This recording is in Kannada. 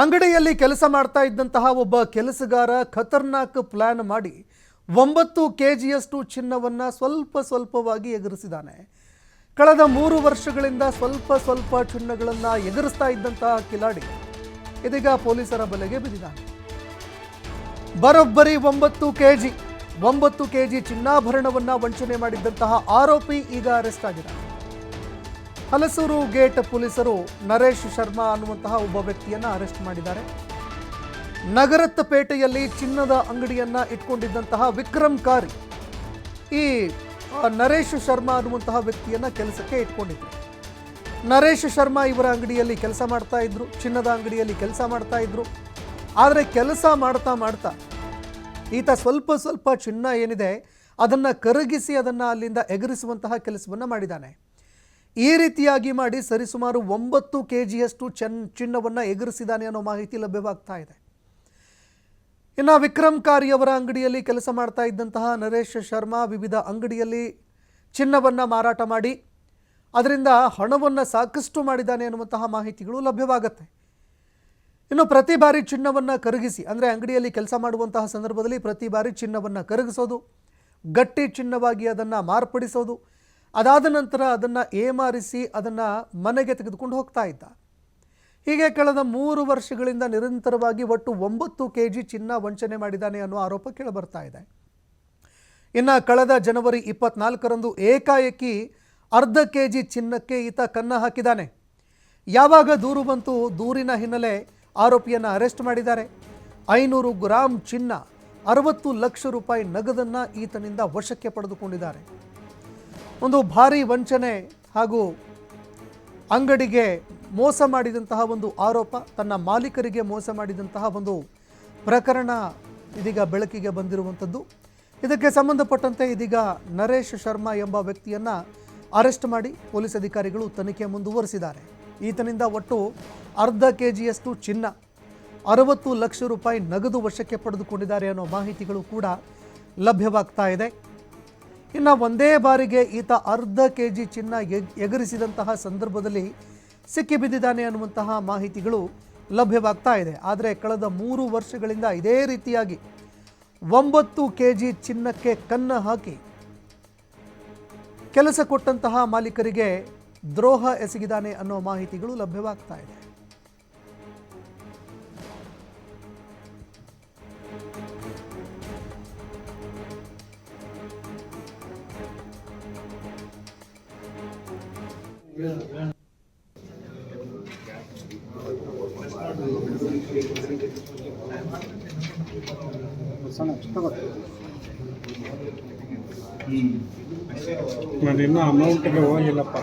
ಅಂಗಡಿಯಲ್ಲಿ ಕೆಲಸ ಮಾಡ್ತಾ ಇದ್ದಂತಹ ಒಬ್ಬ ಕೆಲಸಗಾರ ಖತರ್ನಾಕ್ ಪ್ಲಾನ್ ಮಾಡಿ 9 ಕೆಜಿಯಷ್ಟು ಚಿನ್ನವನ್ನು ಸ್ವಲ್ಪವಾಗಿ ಎಗರಿಸಿದ್ದಾನೆ. ಕಳೆದ 3 ವರ್ಷಗಳಿಂದ ಸ್ವಲ್ಪ ಚಿನ್ನಗಳನ್ನು ಎಗರಿಸ್ತಾ ಇದ್ದಂತಹ ಕಿಲಾಡಿ ಇದೀಗ ಪೊಲೀಸರ ಬಲೆಗೆ ಬಿದ್ದಿದ್ದಾನೆ. ಬರೋಬ್ಬರಿ 9 ಕೆಜಿ ಚಿನ್ನಾಭರಣವನ್ನು ವಂಚನೆ ಮಾಡಿದ್ದಂತಹ ಆರೋಪಿ ಈಗ ಅರೆಸ್ಟ್ ಆಗಿದ್ದಾನೆ. ಹಲಸೂರು ಗೇಟ್ ಪೊಲೀಸರು ನರೇಶ್ ಶರ್ಮಾ ಅನ್ನುವಂತಹ ಒಬ್ಬ ವ್ಯಕ್ತಿಯನ್ನು ಅರೆಸ್ಟ್ ಮಾಡಿದ್ದಾರೆ. ನಗರತ್ ಪೇಟೆಯಲ್ಲಿ ಚಿನ್ನದ ಅಂಗಡಿಯನ್ನು ಇಟ್ಕೊಂಡಿದ್ದಂತಹ ವಿಕ್ರಮ್ಕಾರಿ ಈ ನರೇಶ್ ಶರ್ಮಾ ಅನ್ನುವಂತಹ ವ್ಯಕ್ತಿಯನ್ನು ಕೆಲಸಕ್ಕೆ ಇಟ್ಕೊಂಡಿದ್ರು. ನರೇಶ್ ಶರ್ಮಾ ಇವರ ಅಂಗಡಿಯಲ್ಲಿ ಕೆಲಸ ಮಾಡ್ತಾ ಇದ್ರು, ಚಿನ್ನದ ಅಂಗಡಿಯಲ್ಲಿ ಕೆಲಸ ಮಾಡ್ತಾ ಇದ್ರು. ಆದರೆ ಕೆಲಸ ಮಾಡ್ತಾ ಈತ ಸ್ವಲ್ಪ ಚಿನ್ನ ಏನಿದೆ ಅದನ್ನು ಕರಗಿಸಿ ಅದನ್ನು ಅಲ್ಲಿಂದ ಎಗರಿಸುವಂತಹ ಕೆಲಸವನ್ನು ಮಾಡಿದ್ದಾನೆ. ಈ ರೀತಿಯಾಗಿ ಮಾಡಿ ಸರಿಸುಮಾರು 9 ಕೆಜಿಯಷ್ಟು ಚಿನ್ನವನ್ನು ಎಗರಿಸಿದ್ದಾನೆ ಅನ್ನೋ ಮಾಹಿತಿ ಲಭ್ಯವಾಗ್ತಾ ಇದೆ. ಇನ್ನು ವಿಕ್ರಮ್ಕಾರಿ ಅವರ ಅಂಗಡಿಯಲ್ಲಿ ಕೆಲಸ ಮಾಡ್ತಾ ಇದ್ದಂತಹ ನರೇಶ್ ಶರ್ಮಾ ವಿವಿಧ ಅಂಗಡಿಯಲ್ಲಿ ಚಿನ್ನವನ್ನು ಮಾರಾಟ ಮಾಡಿ ಅದರಿಂದ ಹಣವನ್ನು ಸಾಕಷ್ಟು ಮಾಡಿದ್ದಾನೆ ಅನ್ನುವಂತಹ ಮಾಹಿತಿಗಳು ಲಭ್ಯವಾಗುತ್ತೆ. ಇನ್ನು ಪ್ರತಿ ಬಾರಿ ಚಿನ್ನವನ್ನು ಕರಗಿಸಿ, ಅಂದರೆ ಅಂಗಡಿಯಲ್ಲಿ ಕೆಲಸ ಮಾಡುವಂತಹ ಸಂದರ್ಭದಲ್ಲಿ ಪ್ರತಿ ಬಾರಿ ಚಿನ್ನವನ್ನು ಕರಗಿಸೋದು, ಗಟ್ಟಿ ಚಿನ್ನವಾಗಿ ಅದನ್ನು ಮಾರ್ಪಡಿಸೋದು, ಅದಾದ ನಂತರ ಅದನ್ನು ಏಮಾರಿಸಿ ಅದನ್ನು ಮನೆಗೆ ತೆಗೆದುಕೊಂಡು ಹೋಗ್ತಾ ಇದ್ದ. ಹೀಗೆ ಕಳೆದ 3 ವರ್ಷಗಳಿಂದ ನಿರಂತರವಾಗಿ ಒಟ್ಟು 9 ಕೆಜಿ ಚಿನ್ನ ವಂಚನೆ ಮಾಡಿದ್ದಾನೆ ಅನ್ನೋ ಆರೋಪ ಕೇಳಿಬರ್ತಾ ಇದೆ. ಇನ್ನು ಕಳೆದ ಜನವರಿ 24ರಂದು ಏಕಾಏಕಿ ಅರ್ಧ ಕೆಜಿ ಚಿನ್ನಕ್ಕೆ ಈತ ಕನ್ನ ಹಾಕಿದ್ದಾನೆ. ಯಾವಾಗ ದೂರು ಬಂತು, ದೂರಿನ ಹಿನ್ನೆಲೆ ಆರೋಪಿಯನ್ನು ಅರೆಸ್ಟ್ ಮಾಡಿದ್ದಾರೆ. 500 ಗ್ರಾಂ ಚಿನ್ನ, 60 ಲಕ್ಷ ರೂಪಾಯಿ ನಗದನ್ನು ಈತನಿಂದ ವಶಕ್ಕೆ ಪಡೆದುಕೊಂಡಿದ್ದಾರೆ. ಒಂದು ಭಾರೀ ವಂಚನೆ ಹಾಗೂ ಅಂಗಡಿಗೆ ಮೋಸ ಮಾಡಿದಂತಹ ಒಂದು ಆರೋಪ, ತನ್ನ ಮಾಲೀಕರಿಗೆ ಮೋಸ ಮಾಡಿದಂತಹ ಒಂದು ಪ್ರಕರಣ ಇದೀಗ ಬೆಳಕಿಗೆ ಬಂದಿರುವಂಥದ್ದು. ಇದಕ್ಕೆ ಸಂಬಂಧಪಟ್ಟಂತೆ ಇದೀಗ ನರೇಶ್ ಶರ್ಮಾ ಎಂಬ ವ್ಯಕ್ತಿಯನ್ನು ಅರೆಸ್ಟ್ ಮಾಡಿ ಪೊಲೀಸ್ ಅಧಿಕಾರಿಗಳು ತನಿಖೆ ಮುಂದುವರಿಸಿದ್ದಾರೆ. ಈತನಿಂದ ಒಟ್ಟು ಅರ್ಧ ಕೆಜಿಯಷ್ಟು ಚಿನ್ನ, 60 ಲಕ್ಷ ರೂಪಾಯಿ ನಗದು ವಶಕ್ಕೆ ಪಡೆದುಕೊಂಡಿದ್ದಾರೆ ಅನ್ನೋ ಮಾಹಿತಿಗಳು ಕೂಡ ಲಭ್ಯವಾಗ್ತಾ ಇದೆ. ಇನ್ನು ಒಂದೇ ಬಾರಿಗೆ ಈತ ಅರ್ಧ ಕೆಜಿ ಚಿನ್ನ ಎಗರಿಸಿದಂತಹ ಸಂದರ್ಭದಲ್ಲಿ ಸಿಕ್ಕಿಬಿದ್ದಿದ್ದಾನೆ ಅನ್ನುವಂತಹ ಮಾಹಿತಿಗಳು ಲಭ್ಯವಾಗ್ತಾ ಇದೆ. ಆದರೆ ಕಳೆದ 3 ವರ್ಷಗಳಿಂದ ಇದೇ ರೀತಿಯಾಗಿ 9 ಕೆಜಿ ಚಿನ್ನಕ್ಕೆ ಕನ್ನ ಹಾಕಿ ಕೆಲಸ ಕೊಟ್ಟಂತಹ ಮಾಲೀಕರಿಗೆ ದ್ರೋಹ ಎಸಗಿದ್ದಾನೆ ಅನ್ನೋ ಮಾಹಿತಿಗಳು ಲಭ್ಯವಾಗ್ತಾ ಇದೆ. ಇನ್ನೂ ಅಮೌಂಟ್ಗೆ ಹೋಗಿಲ್ಲಪ್ಪ.